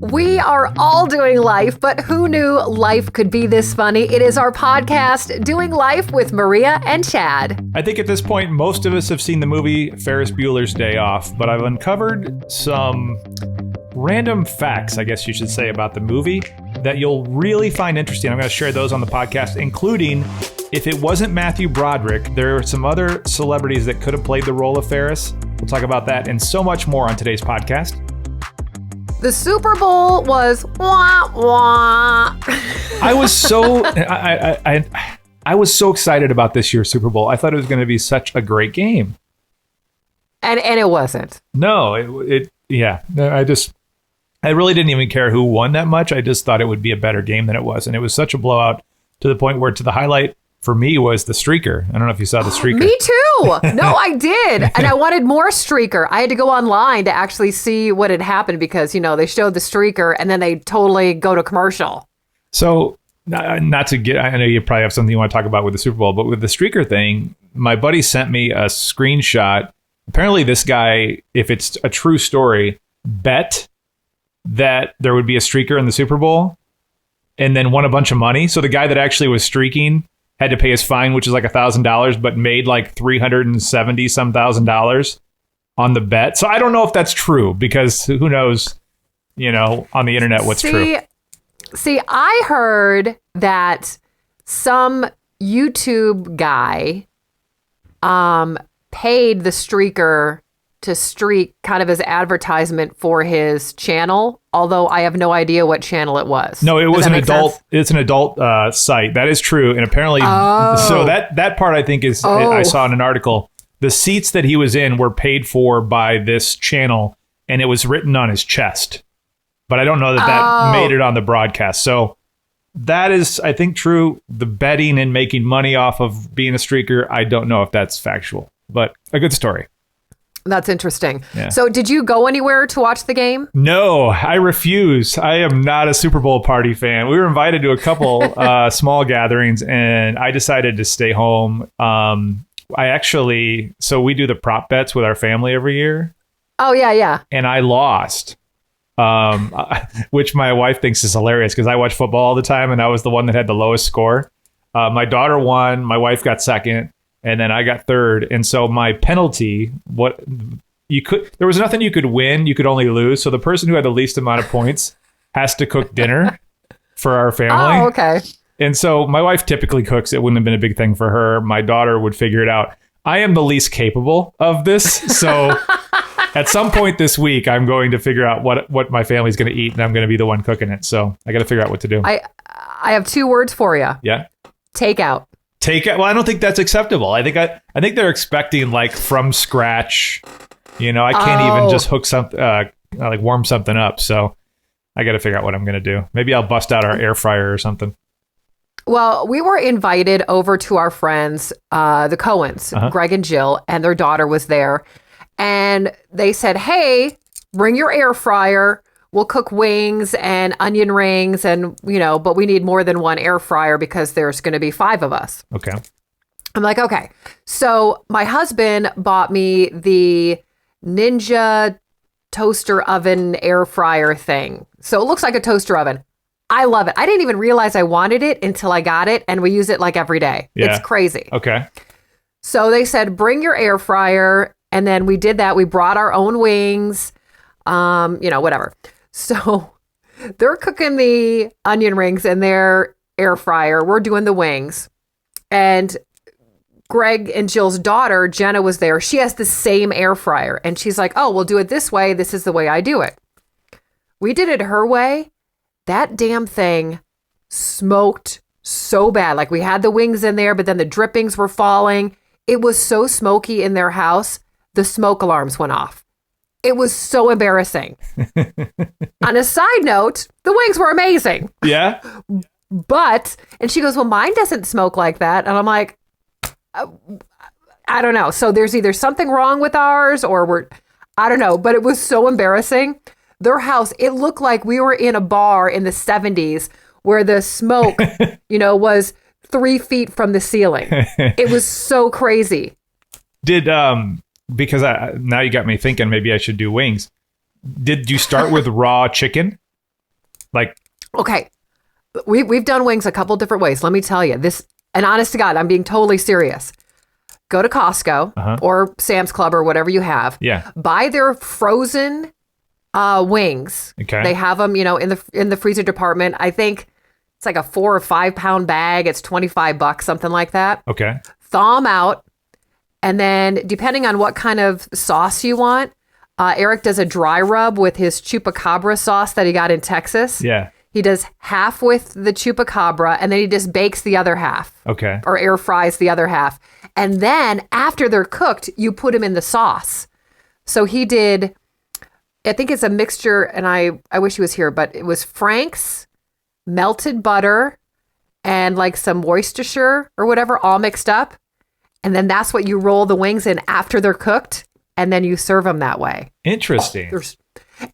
We are all doing life, but who knew life could be this funny? It is our podcast, Doing Life with Maria and Chad. I think at this point, most of us have seen the movie Ferris Bueller's Day Off, but I've uncovered some random facts, I guess you should say, about the movie that you'll really find interesting. I'm going to share those on the podcast, including if it wasn't Matthew Broderick, there are some other celebrities that could have played the role of Ferris. We'll talk about that and so much more on today's podcast. The Super Bowl was wah wah. I was so I was so excited about this year's Super Bowl. I thought it was going to be such a great game, and it wasn't. No, I really didn't even care who won that much. I just thought it would be a better game than it was, and it was such a blowout to the point where the highlight for me was the streaker. I don't know if you saw the streaker. Me too. No, I did. And I wanted more streaker. I had to go online to actually see what had happened because, they showed the streaker and then they totally go to commercial. So I know you probably have something you want to talk about with the Super Bowl, but with the streaker thing, my buddy sent me a screenshot. Apparently this guy, if it's a true story, bet that there would be a streaker in the Super Bowl and then won a bunch of money. So the guy that actually was streaking had to pay his fine, which is like $1,000, but made like $370 some thousand on the bet. So I don't know if that's true because who knows, on the internet what's true. See, I heard that some YouTube guy paid the streaker to streak kind of as advertisement for his channel, although I have no idea what channel it was. No, it was an adult. Sense? It's an adult site. That is true, and apparently, so that part I think is. I saw in an article the seats that he was in were paid for by this channel, and it was written on his chest. But I don't know that made it on the broadcast. So that is, I think, true. The betting and making money off of being a streaker, I don't know if that's factual, but a good story. That's interesting. Yeah. So did you go anywhere to watch the game? No, I refuse. I am not a Super Bowl party fan. We were invited to a couple small gatherings and I decided to stay home. So we do the prop bets with our family every year. Oh, yeah. And I lost, which my wife thinks is hilarious because I watch football all the time and I was the one that had the lowest score. My daughter won. My wife got second. And then I got third. And so my penalty, there was nothing you could win. You could only lose. So the person who had the least amount of points has to cook dinner for our family. Oh, okay. And so my wife typically cooks. It wouldn't have been a big thing for her. My daughter would figure it out. I am the least capable of this. So at some point this week, I'm going to figure out what my family's going to eat. And I'm going to be the one cooking it. So I got to figure out what to do. I have 2 words for you. Yeah. Takeout. Well, I don't think that's acceptable. I think they're expecting like from scratch. I can't even just hook something, like warm something up. So I got to figure out what I'm going to do. Maybe I'll bust out our air fryer or something. Well, we were invited over to our friends, the Cohens, Greg and Jill, and their daughter was there. And they said, hey, bring your air fryer. We'll cook wings and onion rings and, but we need more than one air fryer because there's going to be 5 of us. Okay. I'm like, okay. So my husband bought me the Ninja toaster oven air fryer thing. So it looks like a toaster oven. I love it. I didn't even realize I wanted it until I got it and we use it like every day. Yeah. It's crazy. Okay. So they said, bring your air fryer. And then we did that. We brought our own wings, whatever. So they're cooking the onion rings in their air fryer. We're doing the wings. And Greg and Jill's daughter, Jenna, was there. She has the same air fryer. And she's like, oh, we'll do it this way. This is the way I do it. We did it her way. That damn thing smoked so bad. Like we had the wings in there, but then the drippings were falling. It was so smoky in their house. The smoke alarms went off. It was so embarrassing. On a side note, the wings were amazing. Yeah. And she goes, well, mine doesn't smoke like that. And I'm like, I don't know. So there's either something wrong with ours or I don't know. But it was so embarrassing. Their house, it looked like we were in a bar in the 70s where the smoke, was 3 feet from the ceiling. It was so crazy. Because now you got me thinking maybe I should do wings. Did you start with raw chicken? Like, Okay. We've done wings a couple different ways. Let me tell you this, and honest to God, I'm being totally serious. Go to Costco or Sam's Club or whatever you have. Yeah. Buy their frozen wings. Okay. They have them, in the freezer department. I think it's like a 4 or 5 pound bag. It's $25, something like that. Okay. Thaw them out, and then depending on what kind of sauce you want, Eric does a dry rub with his chupacabra sauce that he got in Texas. Yeah. He does half with the chupacabra, and then he just bakes the other half. Okay. Or air fries the other half. And then after they're cooked, you put them in the sauce. So he did, I think it's a mixture, and I wish he was here, but it was Frank's, melted butter, and like some Worcestershire or whatever, all mixed up. And then that's what you roll the wings in after they're cooked, and then you serve them that way. Interesting.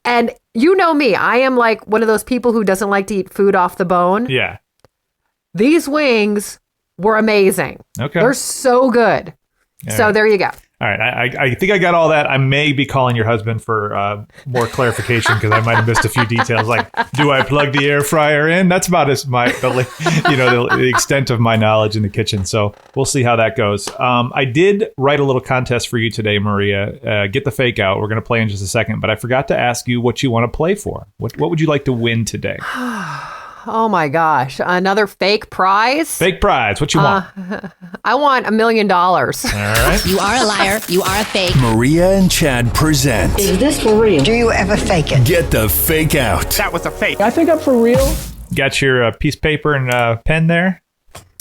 And you know me, I am like one of those people who doesn't like to eat food off the bone. Yeah. These wings were amazing. Okay. They're so good. So there you go. All right. I think I got all that. I may be calling your husband for more clarification because I might have missed a few details. Like, do I plug the air fryer in? That's about the extent of my knowledge in the kitchen. So we'll see how that goes. I did write a little contest for you today, Maria. Get the fake out. We're going to play in just a second, but I forgot to ask you what you want to play for. What would you like to win today? Oh my gosh. Another fake prize? Fake prize. What you want? I want $1 million. All right. You are a liar. You are a fake. Maria and Chad present Is this for real? Do you ever fake it? Get the Fake Out. That was a fake. I think I'm for real. Got your piece of paper and pen there?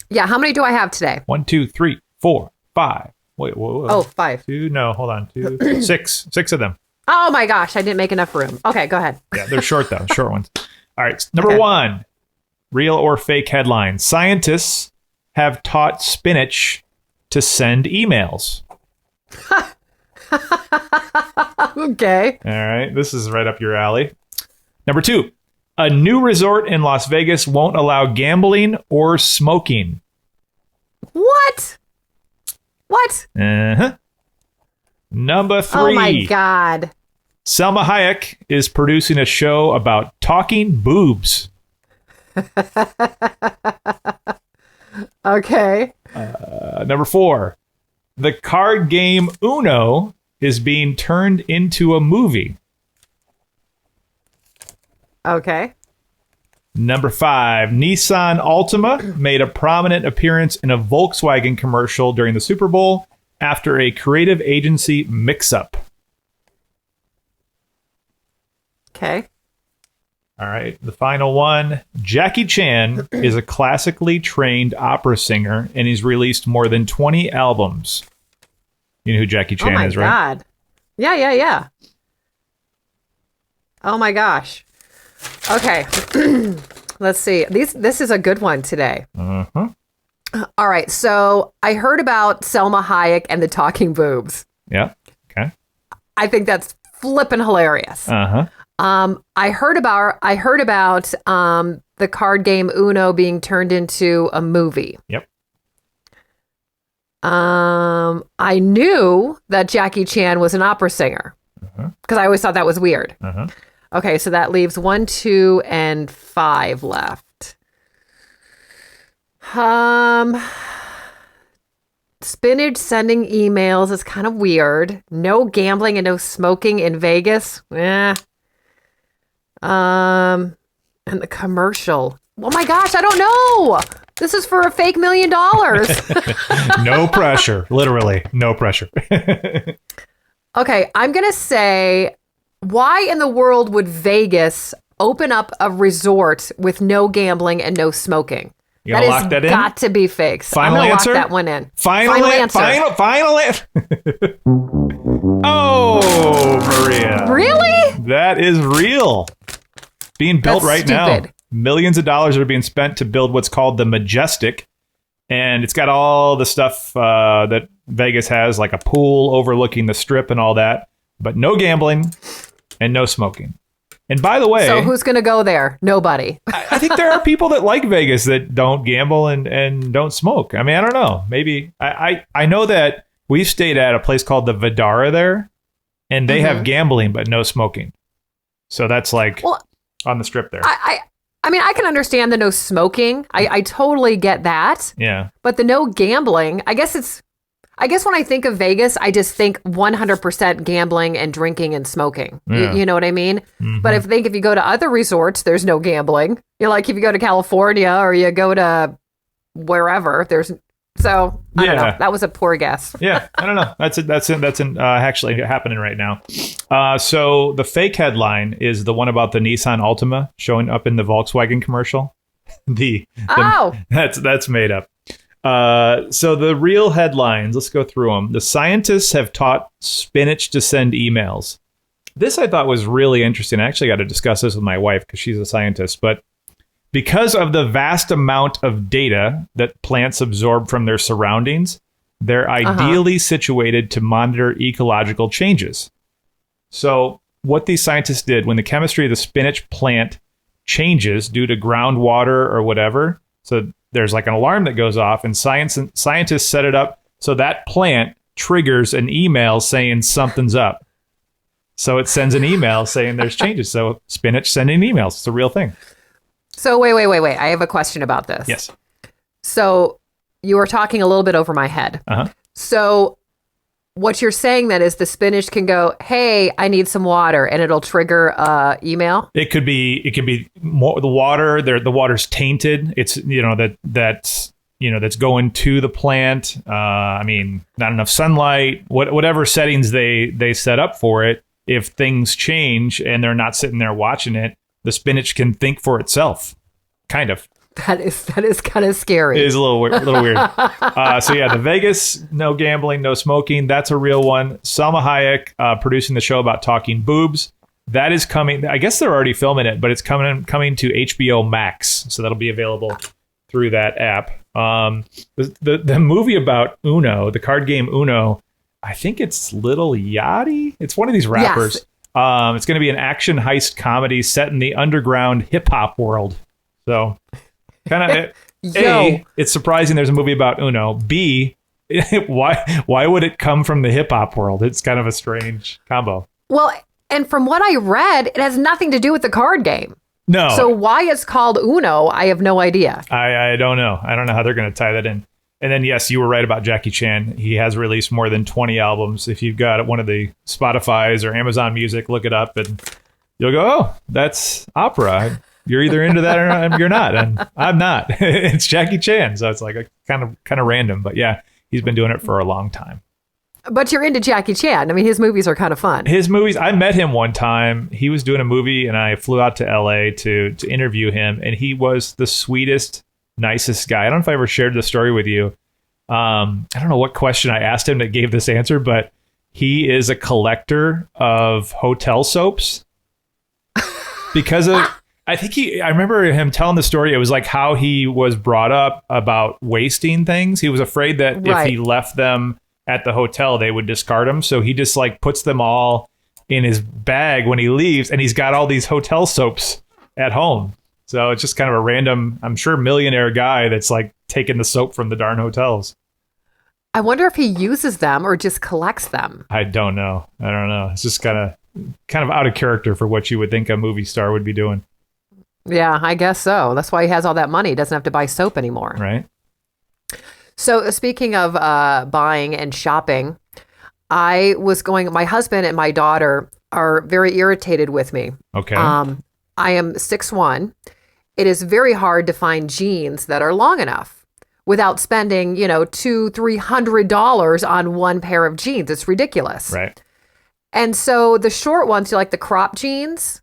Yeah, how many do I have today? 1, 2, 3, 4, 5. Wait, whoa. Oh, 5. 2, no, hold on. 2, 6. 6 of them. Oh my gosh, I didn't make enough room. Okay, go ahead. Yeah, they're short though. Short ones. All right. Number 1. Real or fake headline. Scientists have taught spinach to send emails. Okay. All right. This is right up your alley. Number 2. A new resort in Las Vegas won't allow gambling or smoking. What? Uh-huh. Number 3. Oh my God. Selma Hayek is producing a show about talking boobs. Okay. Number 4. The card game Uno is being turned into a movie. Okay. Number 5. Nissan Altima made a prominent appearance in a Volkswagen commercial during the Super Bowl after a creative agency mix-up. Okay. All right, the final one. Jackie Chan is a classically trained opera singer, and he's released more than 20 albums. You know who Jackie Chan is, right? Oh my God. Yeah. Oh my gosh. Okay. Let's see. This is a good one today. Uh-huh. All right. So I heard about Selma Hayek and the talking boobs. Yeah. Okay. I think that's flippin' hilarious. Uh-huh. I heard about the card game Uno being turned into a movie. Yep. I knew that Jackie Chan was an opera singer because I always thought that was weird. Uh-huh. Okay, so that leaves 1, 2, and 5 left. Spinach sending emails is kind of weird. No gambling and no smoking in Vegas. And the commercial. Oh my gosh, I don't know. This is for a fake $1 million. No pressure. Literally, no pressure. Okay, I'm going to say, why in the world would Vegas open up a resort with no gambling and no smoking? You gonna lock that in? Got to be fake. So Final I'm gonna answer? lock that one in. Final answer. Oh, Maria. Really? That is real. Being built That's right now. stupid. Millions of dollars are being spent to build what's called the Majestic. And it's got all the stuff that Vegas has, like a pool overlooking the strip and all that. But no gambling and no smoking. And by the way... So who's going to go there? Nobody. I think there are people that like Vegas that don't gamble and don't smoke. I mean, I don't know. Maybe... I know that we've stayed at a place called the Vidara there. And they have gambling, but no smoking. So that's like... Well, on the strip there. I mean, I can understand the no smoking. I totally get that. Yeah. But the no gambling, I guess when I think of Vegas, I just think 100% gambling and drinking and smoking. Yeah. You know what I mean? Mm-hmm. But if you go to other resorts, there's no gambling. Like if you go to California or you go to wherever, so I don't know. That was a poor guess. Yeah, I don't know. That's actually happening right now. So the fake headline is the one about the Nissan Altima showing up in the Volkswagen commercial. That's made up. So the real headlines, let's go through them. The scientists have taught Spinach to send emails. This I thought was really interesting. I actually got to discuss this with my wife because she's a scientist. But because of the vast amount of data that plants absorb from their surroundings, they're ideally situated to monitor ecological changes. So what these scientists did when the chemistry of the spinach plant changes due to groundwater or whatever, so there's like an alarm that goes off, and scientists set it up so that plant triggers an email saying something's up. So it sends an email saying there's changes. So spinach sending emails. It's a real thing. So wait. I have a question about this. Yes. So you were talking a little bit over my head. Uh-huh. So what you're saying then is the spinach can go, hey, I need some water, and it'll trigger email. It could be more the water. The water's tainted. It's that's going to the plant. I mean, not enough sunlight. Whatever settings they set up for it. If things change and they're not sitting there watching it, the spinach can think for itself. Kind of. That is kind of scary. It is a little weird. So yeah, the Vegas, no gambling, no smoking. That's a real one. Salma Hayek producing the show about talking boobs. That is coming. I guess they're already filming it, but it's coming to HBO Max. So that'll be available through that app. The movie about Uno, the card game Uno, I think it's Lil Yachty. It's one of these rappers. Yes. It's going to be an action heist comedy set in the underground hip hop world. So kind of A, it's surprising there's a movie about Uno. B, why would it come from the hip hop world? It's kind of a strange combo. Well, and from what I read, it has nothing to do with the card game. No. So why it's called Uno, I have no idea. I don't know. I don't know how they're going to tie that in. And then, yes, you were right about Jackie Chan. He has released more than 20 albums. If you've got one of the Spotify's or Amazon Music, look it up and you'll go, oh, that's opera. You're either into that or you're not. And I'm not. It's Jackie Chan. So it's like a kind of random. But yeah, he's been doing it for a long time. But you're into Jackie Chan. I mean, his movies are kind of fun. His movies, I met him one time. He was doing a movie and I flew out to LA to interview him. And he was the sweetest, nicest guy. I don't know if I ever shared the story with you. I don't know what question I asked him that gave this answer, but he is a collector of hotel soaps because of, I remember him telling the story. It was like how he was brought up about wasting things. He was afraid that if he left them at the hotel, they would discard them. So he just like puts them all in his bag when he leaves, and he's got all these hotel soaps at home. So it's just kind of a random, I'm sure, millionaire guy that's like taking the soap from the darn hotels. I wonder if he uses them or just collects them. I don't know. It's just kind of out of character for what you would think a movie star would be doing. Yeah, I guess so. That's why he has all that money. He doesn't have to buy soap anymore. Right. So speaking of buying and shopping, my husband and my daughter are very irritated with me. Okay. I am 6'1". It is very hard to find jeans that are long enough without spending, $200-$300 on one pair of jeans. It's ridiculous. Right. And so the short ones, like the crop jeans,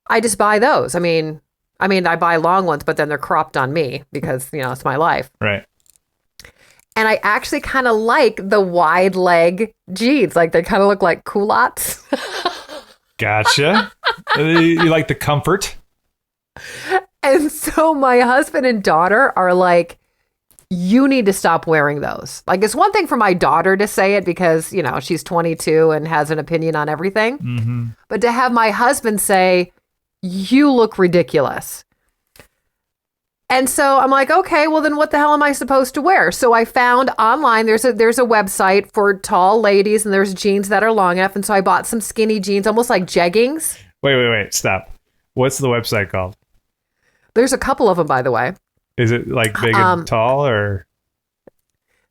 I just buy those. I mean, I buy long ones, but then they're cropped on me because, it's my life. Right. And I actually kind of like the wide leg jeans. Like they kind of look like culottes. Gotcha. You like the comfort. And so my husband and daughter are like, you need to stop wearing those. Like, it's one thing for my daughter to say it because, she's 22 and has an opinion on everything. Mm-hmm. But to have my husband say, you look ridiculous. And so I'm like, okay, well, then what the hell am I supposed to wear? So I found online, there's a website for tall ladies and there's jeans that are long enough. And so I bought some skinny jeans, almost like jeggings. Wait, stop. What's the website called? There's a couple of them, by the way. Is it like big and tall or?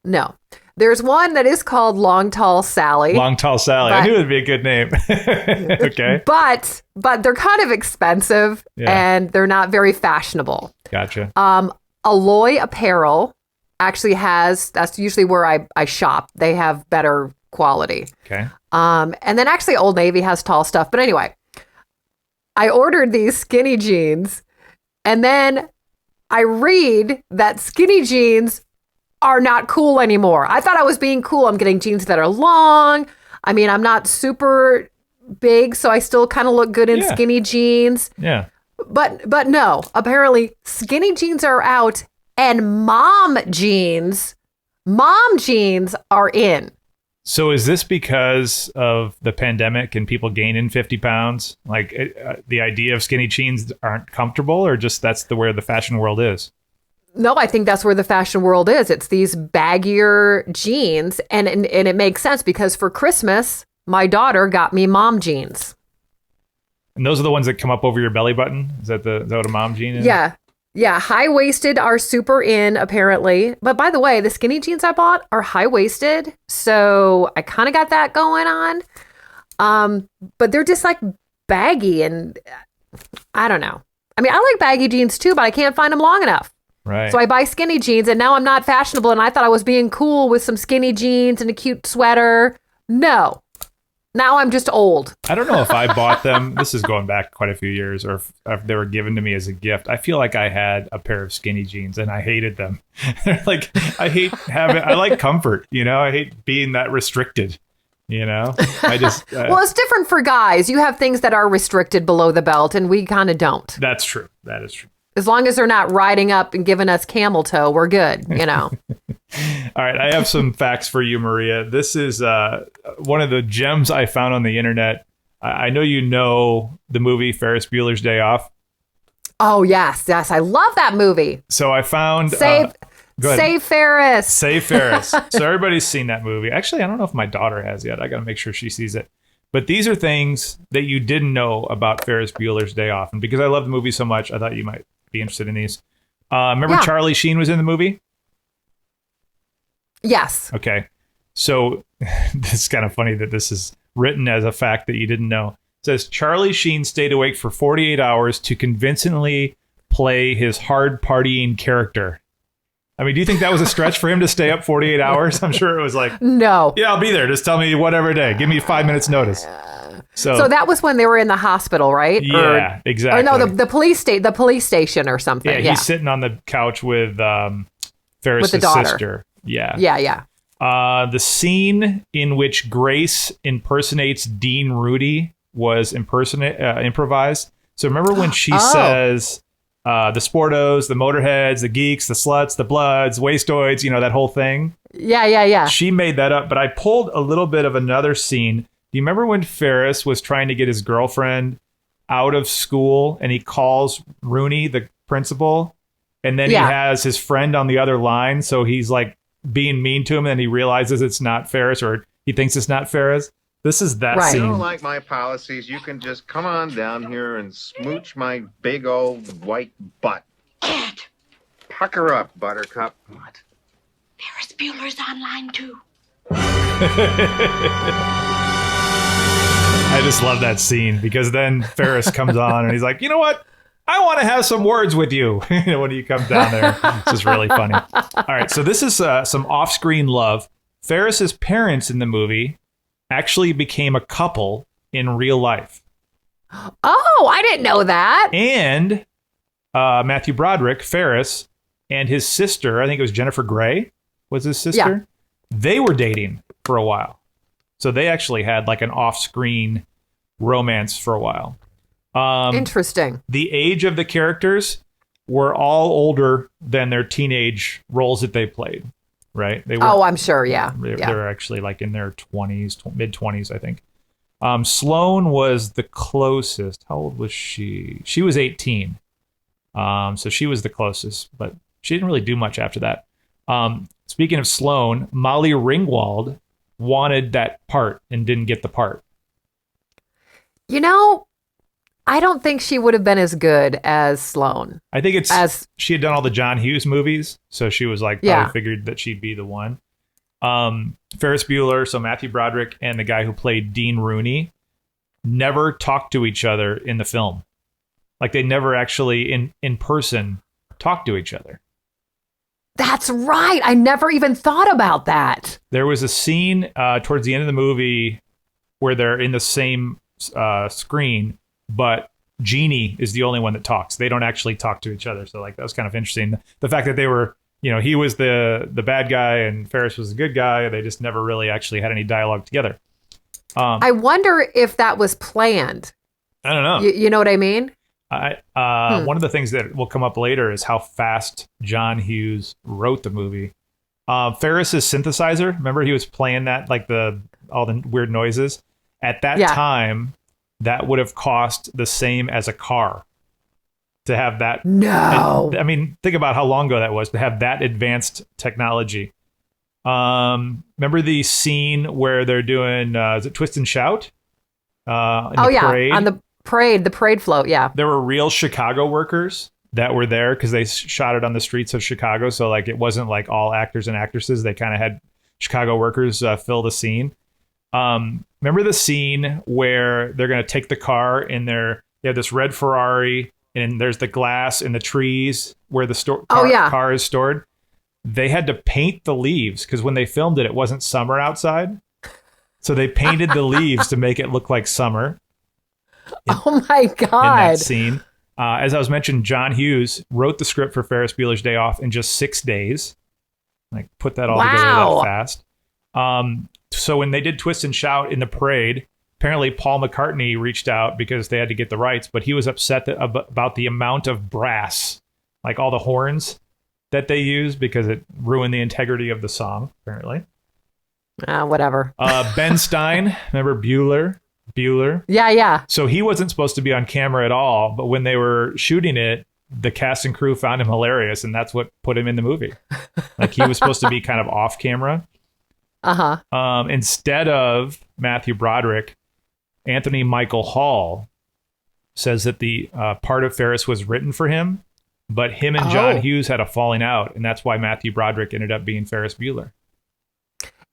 No. There's one that is called Long Tall Sally. Long Tall Sally. I knew it would be a good name. Okay. But they're kind of expensive and they're not very fashionable. Gotcha. Alloy Apparel actually that's usually where I shop. They have better quality. Okay. And then actually Old Navy has tall stuff. But anyway, I ordered these skinny jeans and then I read that skinny jeans are not cool anymore. I thought I was being cool. I'm getting jeans that are long. I mean, I'm not super big, so I still kind of look good in skinny jeans. Yeah. But no, apparently skinny jeans are out and mom jeans are in. So is this because of the pandemic and people gaining 50 pounds? Like the idea of skinny jeans aren't comfortable, or just that's where the fashion world is? No, I think that's where the fashion world is. It's these baggier jeans. And it makes sense because for Christmas, my daughter got me mom jeans. And those are the ones that come up over your belly button? Is that what a mom jean is? Yeah. Yeah. High-waisted are super in, apparently. But by the way, the skinny jeans I bought are high-waisted. So I kind of got that going on. But they're just like baggy and I don't know. I mean, I like baggy jeans too, but I can't find them long enough. Right. So I buy skinny jeans and now I'm not fashionable and I thought I was being cool with some skinny jeans and a cute sweater. No. Now I'm just old. I don't know if I bought them. This is going back quite a few years, or if they were given to me as a gift. I feel like I had a pair of skinny jeans and I hated them. Like, I like comfort, I hate being that restricted, I just. Well, it's different for guys. You have things that are restricted below the belt and we kind of don't. That's true. That is true. As long as they're not riding up and giving us camel toe, we're good, All right, I have some facts for you, Maria. This is one of the gems I found on the internet. I know you know the movie Ferris Bueller's Day Off. Oh, yes. I love that movie. So I found... Save Ferris. Save Ferris. So everybody's seen that movie. Actually, I don't know if my daughter has yet. I got to make sure she sees it. But these are things that you didn't know about Ferris Bueller's Day Off. And because I love the movie so much, I thought you might be interested in these. Remember Charlie Sheen was in the movie? Yes. Okay. So it's kind of funny that this is written as a fact that you didn't know. It says Charlie Sheen stayed awake for 48 hours to convincingly play his hard partying character. I mean, do you think that was a stretch for him to stay up 48 hours? I'm sure it was like, no. Yeah, I'll be there. Just tell me whatever day. Give me 5 minutes notice. So that was when they were in the hospital, right? Yeah, exactly. Or no, the police station or something. Yeah, he's sitting on the couch with Ferris's sister. Yeah. Yeah. The scene in which Grace impersonates Dean Rudy was improvised. So remember when she says the sportos, the motorheads, the geeks, the sluts, the bloods, wastoids, that whole thing? Yeah. She made that up, but I pulled a little bit of another scene. Do you remember when Ferris was trying to get his girlfriend out of school and he calls Rooney, the principal, and then he has his friend on the other line, so he's like being mean to him and he realizes it's not Ferris, or he thinks it's not Ferris? This is that scene. You don't like my policies, you can just come on down here and smooch my big old white butt. Cat. Pucker up, Buttercup. What? Ferris Bueller's online too. I just love that scene because then Ferris comes on and he's like, you know what? I want to have some words with you. When he comes down there. It's just really funny. All right. So this is some off-screen love. Ferris's parents in the movie actually became a couple in real life. Oh, I didn't know that. And Matthew Broderick, Ferris, and his sister, I think it was Jennifer Grey, was his sister. Yeah. They were dating for a while. So they actually had like an off-screen romance for a while. Interesting. The age of the characters were all older than their teenage roles that they played, right? They were, I'm sure, yeah. They're actually like in their 20s, mid-20s, I think. Sloane was the closest. How old was she? She was 18. So she was the closest, but she didn't really do much after that. Speaking of Sloane, Molly Ringwald wanted that part and didn't get the part. I don't think she would have been as good as Sloane. I think it's she had done all the John Hughes movies, so she was like probably figured that she'd be the one. Ferris Bueller, so Matthew Broderick and the guy who played Dean Rooney never talked to each other in the film. Like they never actually in person talked to each other. That's right. I never even thought about that. There was a scene towards the end of the movie where they're in the same screen, but Jeannie is the only one that talks. They don't actually talk to each other. So like that was kind of interesting. The fact that they were, he was the bad guy and Ferris was the good guy. They just never really actually had any dialogue together. I wonder if that was planned. I don't know. You know what I mean? One of the things that will come up later is how fast John Hughes wrote the movie. Ferris's synthesizer, remember he was playing that, like all the weird noises? At that time, that would have cost the same as a car to have that. No. I mean, think about how long ago that was to have that advanced technology. Remember the scene where they're doing, is it Twist and Shout? Parade? On the parade float, yeah. There were real Chicago workers that were there because they shot it on the streets of Chicago. So like it wasn't like all actors and actresses. They kind of had Chicago workers fill the scene. Remember the scene where they're going to take the car and they have this red Ferrari and there's the glass in the trees where the car is stored. They had to paint the leaves because when they filmed it, it wasn't summer outside. So they painted the leaves to make it look like summer. Oh my God. In that scene. As I was mentioning, John Hughes wrote the script for Ferris Bueller's Day Off in just 6 days. Like put that all together that fast. So when they did Twist and Shout in the parade, apparently Paul McCartney reached out because they had to get the rights, but he was upset about the amount of brass, like all the horns that they used because it ruined the integrity of the song, apparently. Whatever. Ben Stein, remember Bueller? Yeah. So he wasn't supposed to be on camera at all, but when they were shooting it, the cast and crew found him hilarious, and that's what put him in the movie. Like he was supposed to be kind of off camera. Instead of Matthew Broderick, Anthony Michael Hall says that the part of Ferris was written for him, but him and John Hughes had a falling out, and that's why Matthew Broderick ended up being Ferris Bueller.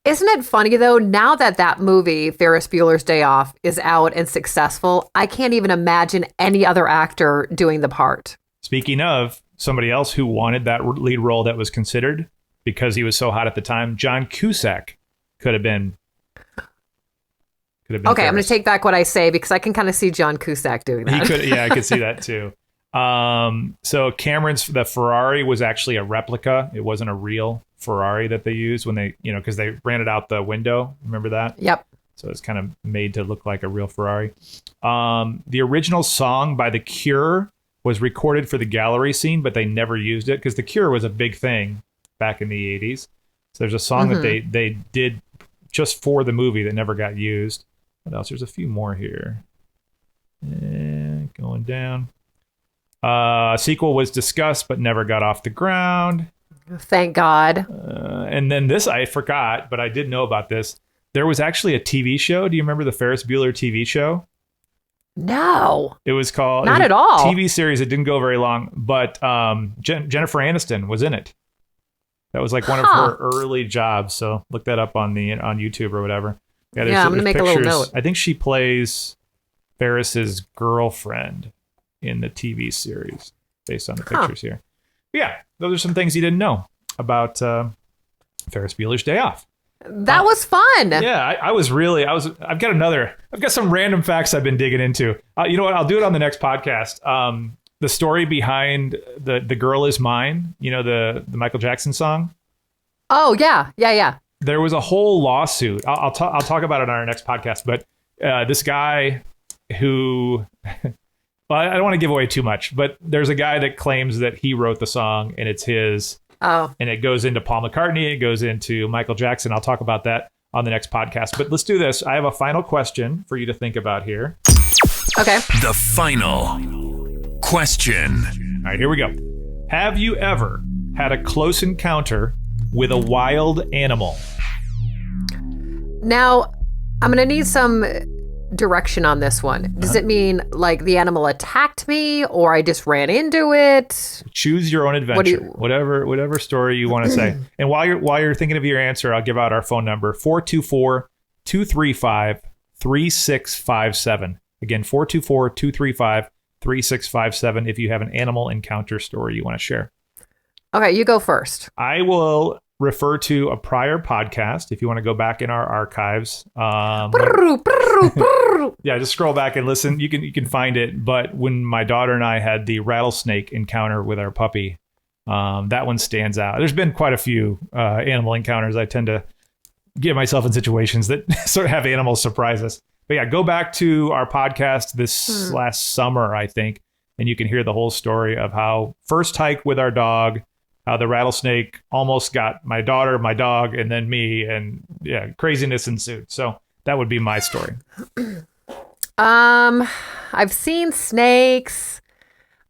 Isn't it funny, though, now that movie, Ferris Bueller's Day Off, is out and successful, I can't even imagine any other actor doing the part. Speaking of somebody else who wanted that lead role that was considered because he was so hot at the time, John Cusack could have been okay, Ferris. I'm going to take back what I say because I can kind of see John Cusack doing that. I could see that too. So the Ferrari was actually a replica. It wasn't a real Ferrari that they used when they, because they ran it out the window. Remember that? Yep. So it's kind of made to look like a real Ferrari. The original song by The Cure was recorded for the gallery scene, but they never used it because The Cure was a big thing back in the 80s. So there's a song that they did just for the movie that never got used. What else? There's a few more here. Going down. A sequel was discussed but never got off the ground. Thank God. And then this I forgot, but I did know about this. There was actually a TV show. Do you remember the Ferris Bueller TV show? No. It was called... Not at all. TV series. It didn't go very long, but Jennifer Aniston was in it. That was like one of her early jobs. So look that up on YouTube or whatever. I'm going to make a little note. I think she plays Ferris's girlfriend in the TV series based on the pictures here. Yeah, those are some things you didn't know about Ferris Bueller's Day Off. That was fun. Yeah, I've got some random facts I've been digging into. You know what? I'll do it on the next podcast. The story behind the Girl Is Mine, the Michael Jackson song. Oh, yeah. There was a whole lawsuit. I'll talk about it on our next podcast. But this guy who, well, I don't want to give away too much, but there's a guy that claims that he wrote the song and it's his. Oh. And it goes into Paul McCartney. It goes into Michael Jackson. I'll talk about that on the next podcast. But let's do this. I have a final question for you to think about here. Okay. The final question. All right, here we go. Have you ever had a close encounter with a wild animal? Now, I'm going to need some direction on this one. Does it mean like the animal attacked me or I just ran into it? Choose your own adventure. Whatever story you want to say. And while you're thinking of your answer, I'll give out our phone number, 424-235-3657. Again, 424-235-3657 if you have an animal encounter story you want to share. Okay, you go first. I will refer to a prior podcast if you want to go back in our archives. Yeah, just scroll back and listen. You can find it. But when my daughter and I had the rattlesnake encounter with our puppy, that one stands out. There's been quite a few animal encounters. I tend to get myself in situations that sort of have animals surprise us. But yeah, go back to our podcast this last summer, I think, and you can hear the whole story of how first hike with our dog, how the rattlesnake almost got my daughter, my dog, and then me, and yeah, craziness ensued. So that would be my story. I've seen snakes.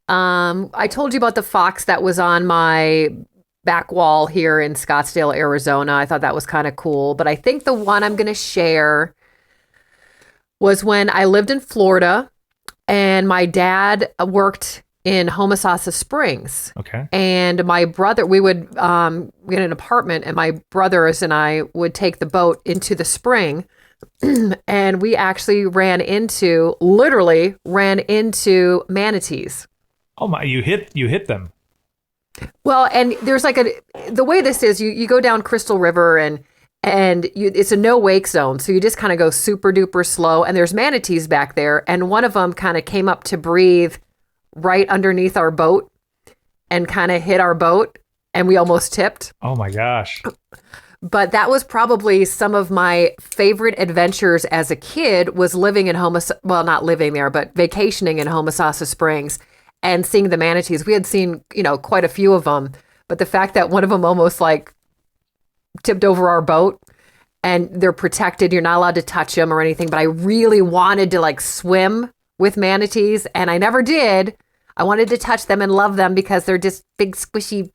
I told you about the fox that was on my back wall here in Scottsdale, Arizona. I thought that was kind of cool. But I think the one I'm going to share was when I lived in Florida and my dad worked in Homosassa Springs. Okay. And my brother, we would get an apartment and my brothers and I would take the boat into the spring. And we actually literally ran into manatees. Oh my, you hit them. Well, and there's like the way this is, you go down Crystal River and it's a no wake zone. So you just kind of go super duper slow and there's manatees back there. And one of them kind of came up to breathe right underneath our boat and kind of hit our boat and we almost tipped. Oh my gosh. But that was probably some of my favorite adventures as a kid was living in not living there, but vacationing in Homosassa Springs and seeing the manatees. We had seen, quite a few of them, but the fact that one of them almost like tipped over our boat and they're protected, you're not allowed to touch them or anything, but I really wanted to like swim with manatees and I never did. I wanted to touch them and love them because they're just big, squishy,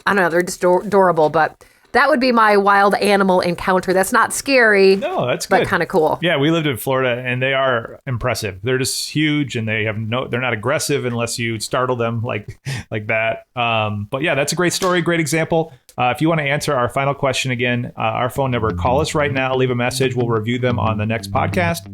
I don't know, they're just adorable, but that would be my wild animal encounter. That's not scary. No, that's good. But kind of cool. Yeah, we lived in Florida and they are impressive. They're just huge and they're not aggressive unless you startle them like that. But yeah, that's a great story, great example. If you want to answer our final question again, our phone number, call us right now, leave a message. We'll review them on the next podcast.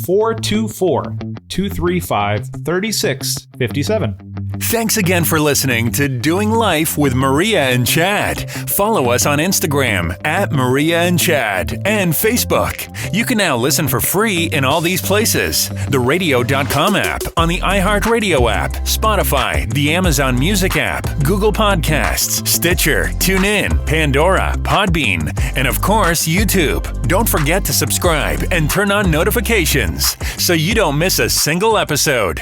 424-235-3657. Thanks again for listening to Doing Life with Maria and Chad. Follow us on Instagram at Maria and Chad and Facebook. You can now listen for free in all these places. The radio.com app, on the iHeartRadio app, Spotify, the Amazon Music app, Google Podcasts, Stitcher, TuneIn, Pandora, Podbean, and of course, YouTube. Don't forget to subscribe and turn on notifications so you don't miss a single episode.